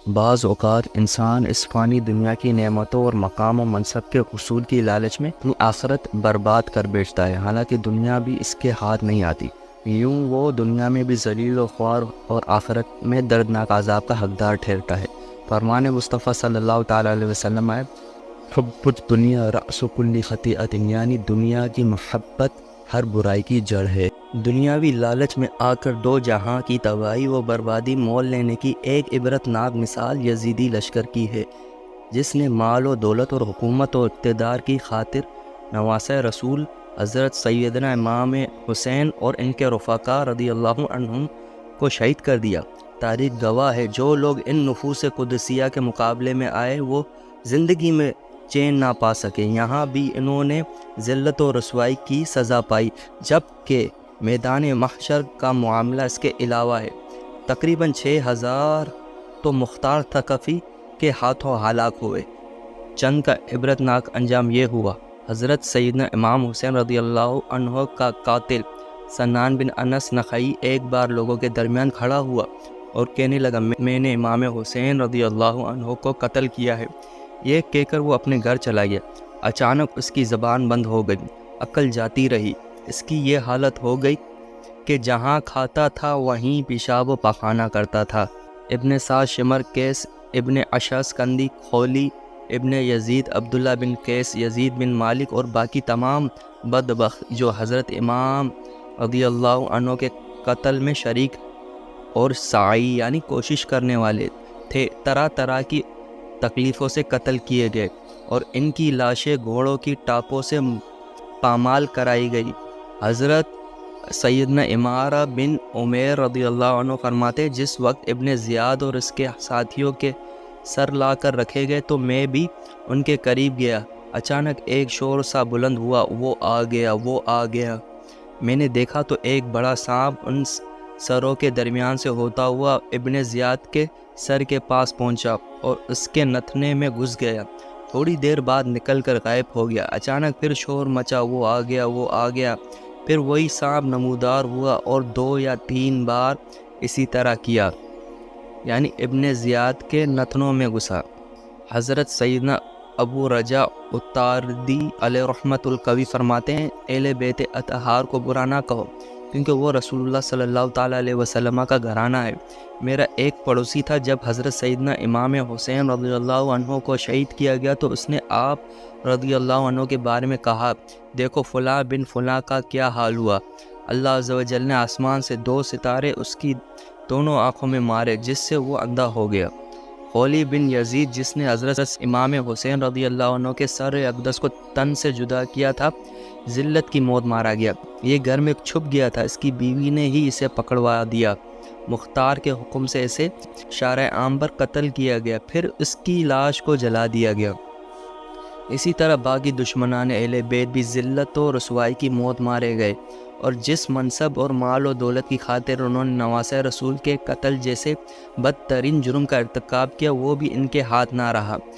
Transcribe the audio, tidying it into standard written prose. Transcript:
بعض اوقات انسان اس فانی دنیا کی نعمتوں اور مقام و منصب کے حصول کی لالچ میں اپنی آخرت برباد کر بیٹھتا ہے، حالانکہ دنیا بھی اس کے ہاتھ نہیں آتی۔ یوں وہ دنیا میں بھی ذلیل و خوار اور آخرت میں دردناک عذاب کا حقدار ٹھہرتا ہے۔ فرمان مصطفیٰ صلی اللہ تعالیٰ علیہ وسلم ہے، حب الدنیا رأس کل خطیئۃ، یعنی دنیا کی محبت ہر برائی کی جڑ ہے۔ دنیاوی لالچ میں آ کر دو جہاں کی تباہی و بربادی مول لینے کی ایک عبرت ناک مثال یزیدی لشکر کی ہے، جس نے مال و دولت اور حکومت و اقتدار کی خاطر نواسۂ رسول حضرت سیدنا امام حسین اور ان کے رفقا رضی اللہ عنہم کو شہید کر دیا۔ تاریخ گواہ ہے، جو لوگ ان نفوس قدسیہ کے مقابلے میں آئے وہ زندگی میں چین نہ پا سکے، یہاں بھی انہوں نے ذلت و رسوائی کی سزا پائی، جبکہ میدان محشر کا معاملہ اس کے علاوہ ہے۔ تقریباً 6000 تو مختار ثقفی کے ہاتھوں ہلاک ہوئے۔ چند کا عبرتناک انجام یہ ہوا، حضرت سیدنا امام حسین رضی اللہ عنہ کا قاتل سنان بن انس نخعی ایک بار لوگوں کے درمیان کھڑا ہوا اور کہنے لگا، میں نے امام حسین رضی اللہ عنہ کو قتل کیا ہے۔ یہ کہہ کر وہ اپنے گھر چلا گیا۔ اچانک اس کی زبان بند ہو گئی، عقل جاتی رہی۔ اس کی یہ حالت ہو گئی کہ جہاں کھاتا تھا وہیں پیشاب و پاخانہ کرتا تھا۔ ابن سعد شمر قیس ابن اشعث کندی خولی ابن یزید عبداللہ بن قیس یزید بن مالک اور باقی تمام بدبخت جو حضرت امام رضی اللہ عنہ کے قتل میں شریک اور سعی یعنی کوشش کرنے والے تھے، طرح طرح کی تکلیفوں سے قتل کیے گئے اور ان کی لاشیں گھوڑوں کی ٹاپوں سے پامال کرائی گئی۔ حضرت سیدنا عمارہ بن عمیر رضی اللہ عنہ فرماتے، جس وقت ابن زیاد اور اس کے ساتھیوں کے سر لا کر رکھے گئے تو میں بھی ان کے قریب گیا۔ اچانک ایک شور سا بلند ہوا، وہ آ گیا، وہ آ گیا۔ میں نے دیکھا تو ایک بڑا سانپ ان سروں کے درمیان سے ہوتا ہوا ابن زیاد کے سر کے پاس پہنچا اور اس کے نتنے میں گھس گیا۔ تھوڑی دیر بعد نکل کر غائب ہو گیا۔ اچانک پھر شور مچا، وہ آ گیا، وہ آ گیا۔ پھر وہی سانپ نمودار ہوا اور 2 یا 3 بار اسی طرح کیا، یعنی ابن زیاد کے نتنوں میں گھسا۔ حضرت سیدنا ابو رجا اتاردی علیہ رحمت القوی فرماتے ہیں، اہل بیت اطہار کو برا نہ کہو، کیونکہ وہ رسول اللہ صلی اللہ تعالیٰ علیہ وسلم کا گھرانہ ہے۔ میرا ایک پڑوسی تھا، جب حضرت سیدنا امام حسین رضی اللہ عنہ کو شہید کیا گیا تو اس نے آپ رضی اللہ عنہ کے بارے میں کہا، دیکھو فلاں بن فلاں کا کیا حال ہوا۔ اللہ عز و جل نے آسمان سے 2 ستارے اس کی دونوں آنکھوں میں مارے، جس سے وہ اندھا ہو گیا۔ خولی بن یزید، جس نے حضرت امام حسین رضی اللہ عنہ کے سر اقدس کو تن سے جدا کیا تھا، ذلت کی موت مارا گیا۔ یہ گھر میں چھپ گیا تھا، اس کی بیوی نے ہی اسے پکڑوا دیا۔ مختار کے حکم سے اسے شارع عام پر قتل کیا گیا، پھر اس کی لاش کو جلا دیا گیا۔ اسی طرح باقی دشمنان اہل بیت بھی ذلت و رسوائی کی موت مارے گئے، اور جس منصب اور مال و دولت کی خاطر انہوں نے نواسۂ رسول کے قتل جیسے بدترین جرم کا ارتکاب کیا وہ بھی ان کے ہاتھ نہ رہا۔